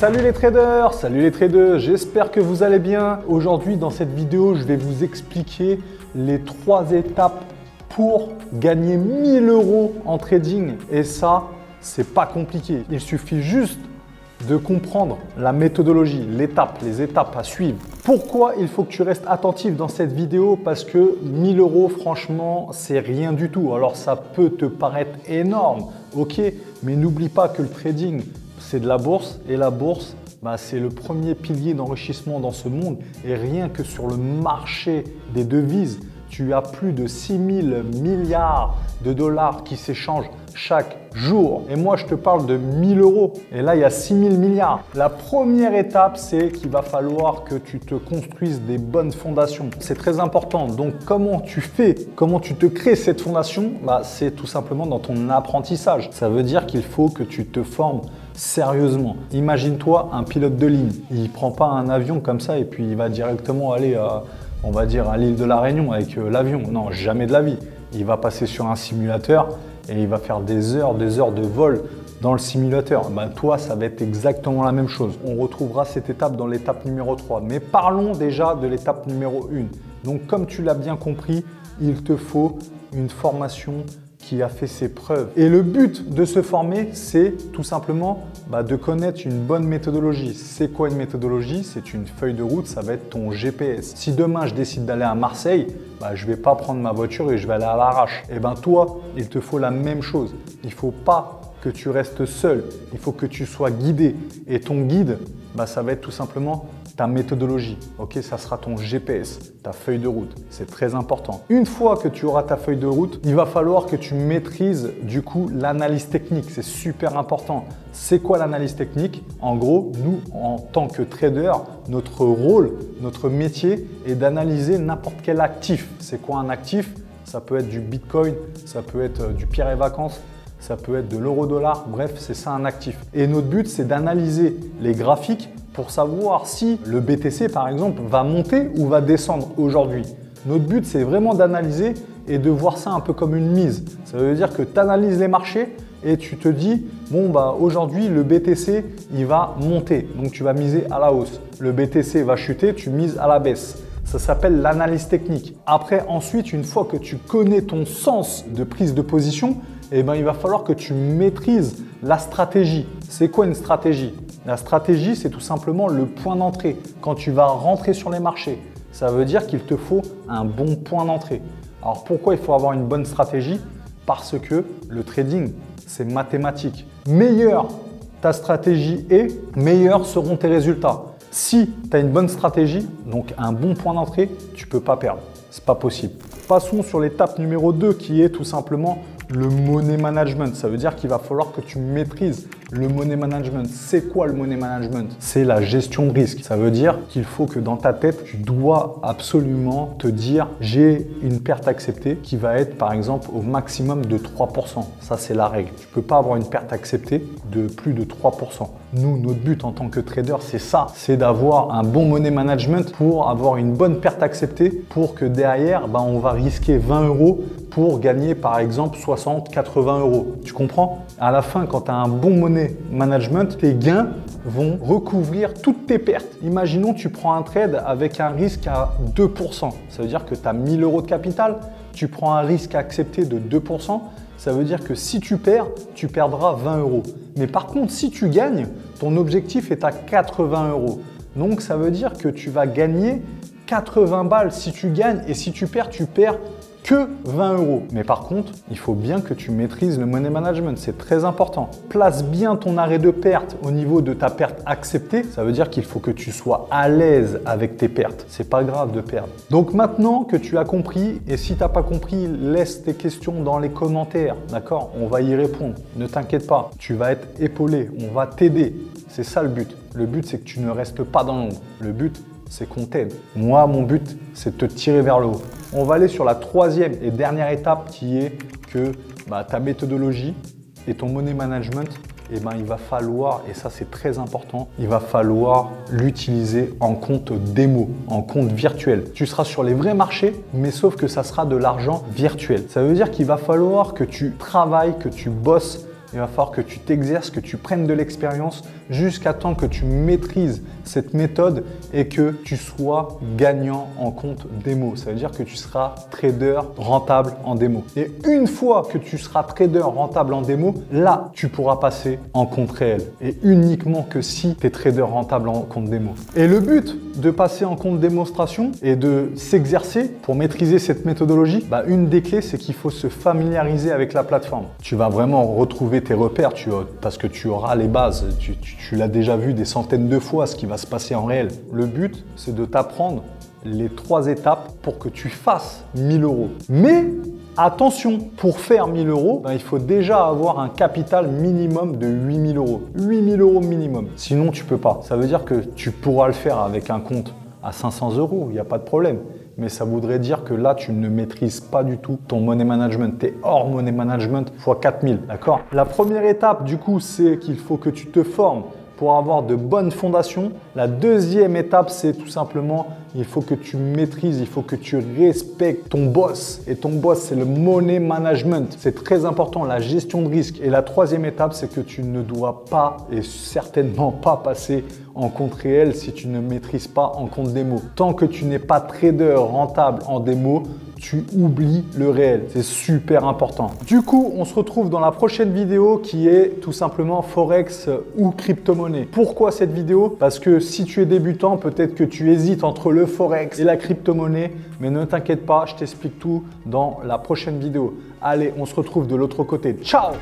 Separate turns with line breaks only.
salut les traders, j'espère que vous allez bien. Aujourd'hui dans cette vidéo, je vais vous expliquer les 3 étapes pour gagner 1000 € en trading. Et ça, c'est pas compliqué. Il suffit juste de comprendre la méthodologie, les étapes à suivre. Pourquoi il faut que tu restes attentif dans cette vidéo? Parce que 1000 €, franchement, c'est rien du tout. Alors ça peut te paraître énorme, ok, mais n'oublie pas que le trading, c'est de la bourse et la bourse, c'est le premier pilier d'enrichissement dans ce monde. Et rien que sur le marché des devises, tu as plus de 6000 milliards de dollars qui s'échangent chaque jour. Et moi, je te parle de 1000 €. Et là, il y a 6000 milliards. La première étape, c'est qu'il va falloir que tu te construises des bonnes fondations. C'est très important. Donc, comment tu fais? Comment tu te crées cette fondation? C'est tout simplement dans ton apprentissage. Ça veut dire qu'il faut que tu te formes sérieusement. Imagine-toi un pilote de ligne. Il ne prend pas un avion comme ça et puis il va directement aller, on va dire, à l'île de la Réunion avec l'avion. Non, jamais de la vie. Il va passer sur un simulateur et il va faire des heures de vol dans le simulateur. Toi, ça va être exactement la même chose. On retrouvera cette étape dans l'étape numéro 3. Mais parlons déjà de l'étape numéro 1. Donc, comme tu l'as bien compris, il te faut une formation qui a fait ses preuves. Et le but de se former, c'est tout simplement de connaître une bonne méthodologie. C'est quoi une méthodologie? C'est une feuille de route, ça va être ton GPS. Si demain je décide d'aller à Marseille, je ne vais pas prendre ma voiture et je vais aller à l'arrache. Et toi, il te faut la même chose. Il ne faut pas que tu restes seul, il faut que tu sois guidé. Et ton guide, ça va être tout simplement ta méthodologie, ok? Ça sera ton GPS, ta feuille de route. C'est très important. Une fois que tu auras ta feuille de route, il va falloir que tu maîtrises du coup l'analyse technique. C'est super important. C'est quoi l'analyse technique? En gros, nous, en tant que trader, notre rôle, notre métier est d'analyser n'importe quel actif. C'est quoi un actif? Ça peut être du Bitcoin, ça peut être du Pierre et Vacances, ça peut être de l'euro-dollar. Bref, c'est ça un actif. Et notre but, c'est d'analyser les graphiques pour savoir si le BTC, par exemple, va monter ou va descendre aujourd'hui. Notre but, c'est vraiment d'analyser et de voir ça un peu comme une mise. Ça veut dire que tu analyses les marchés et tu te dis, aujourd'hui, le BTC, il va monter. Donc, tu vas miser à la hausse. Le BTC va chuter, tu mises à la baisse. Ça s'appelle l'analyse technique. Après, ensuite, une fois que tu connais ton sens de prise de position, il va falloir que tu maîtrises la stratégie. C'est quoi une stratégie? La stratégie, c'est tout simplement le point d'entrée. Quand tu vas rentrer sur les marchés, ça veut dire qu'il te faut un bon point d'entrée. Alors pourquoi il faut avoir une bonne stratégie? Parce que le trading, c'est mathématique. Meilleure ta stratégie est, meilleurs seront tes résultats. Si tu as une bonne stratégie, donc un bon point d'entrée, tu ne peux pas perdre. Ce n'est pas possible. Passons sur l'étape numéro 2 qui est tout simplement le money management. Ça veut dire qu'il va falloir que tu maîtrises le money management. C'est quoi le money management? C'est la gestion de risque. Ça veut dire qu'il faut que dans ta tête, tu dois absolument te dire j'ai une perte acceptée qui va être par exemple au maximum de 3%. Ça, c'est la règle. Tu ne peux pas avoir une perte acceptée de plus de 3%. Nous, notre but en tant que trader, c'est ça. C'est d'avoir un bon money management pour avoir une bonne perte acceptée pour que derrière, on va risquer 20 € pour gagner par exemple 60, 80 €. Tu comprends? À la fin, quand tu as un bon money management, tes gains vont recouvrir toutes tes pertes. Imaginons, tu prends un trade avec un risque à 2%. Ça veut dire que tu as 1000 € de capital, tu prends un risque accepté de 2%. Ça veut dire que si tu perds, tu perdras 20 €. Mais par contre, si tu gagnes, ton objectif est à 80 €. Donc, ça veut dire que tu vas gagner 80 balles si tu gagnes et si tu perds que 20 €. Mais par contre, il faut bien que tu maîtrises le money management. C'est très important. Place bien ton arrêt de perte au niveau de ta perte acceptée. Ça veut dire qu'il faut que tu sois à l'aise avec tes pertes. C'est pas grave de perdre. Donc maintenant que tu as compris, et si tu n'as pas compris, laisse tes questions dans les commentaires. D'accord? On va y répondre. Ne t'inquiète pas. Tu vas être épaulé. On va t'aider. C'est ça le but. Le but, c'est que tu ne restes pas dans l'ombre. Le but, c'est qu'on t'aide. Moi, mon but, c'est de te tirer vers le haut. On va aller sur la 3e et dernière étape qui est que ta méthodologie et ton money management, il va falloir, et ça c'est très important, il va falloir l'utiliser en compte démo, en compte virtuel. Tu seras sur les vrais marchés, mais sauf que ça sera de l'argent virtuel. Ça veut dire qu'il va falloir que tu travailles, que tu bosses Il va falloir que tu t'exerces, que tu prennes de l'expérience jusqu'à temps que tu maîtrises cette méthode et que tu sois gagnant en compte démo. Ça veut dire que tu seras trader rentable en démo. Et une fois que tu seras trader rentable en démo, là, tu pourras passer en compte réel. Et uniquement que si tu es trader rentable en compte démo. Et le but de passer en compte démonstration et de s'exercer pour maîtriser cette méthodologie, une des clés, c'est qu'il faut se familiariser avec la plateforme. Tu vas vraiment retrouver tes repères parce que tu auras les bases. Tu l'as déjà vu des centaines de fois ce qui va se passer en réel. Le but, c'est de t'apprendre les 3 étapes pour que tu fasses 1000 euros. Mais attention, pour faire 1000 euros, il faut déjà avoir un capital minimum de 8000 euros. 8000 euros minimum. Sinon, tu peux pas. Ça veut dire que tu pourras le faire avec un compte à 500 euros, il n'y a pas de problème. Mais ça voudrait dire que là, tu ne maîtrises pas du tout ton money management. Tu es hors money management x 4000, d'accord? La première étape, du coup, c'est qu'il faut que tu te formes pour avoir de bonnes fondations. La deuxième étape, c'est tout simplement, il faut que tu maîtrises, il faut que tu respectes ton boss. Et ton boss, c'est le money management. C'est très important, la gestion de risque. Et la troisième étape, c'est que tu ne dois pas et certainement pas passer en compte réel si tu ne maîtrises pas en compte démo. Tant que tu n'es pas trader rentable en démo, tu oublies le réel. C'est super important. Du coup, on se retrouve dans la prochaine vidéo qui est tout simplement Forex ou crypto-monnaie. Pourquoi cette vidéo? Parce que si tu es débutant, peut-être que tu hésites entre le Forex et la crypto-monnaie, mais ne t'inquiète pas, je t'explique tout dans la prochaine vidéo. Allez, on se retrouve de l'autre côté. Ciao!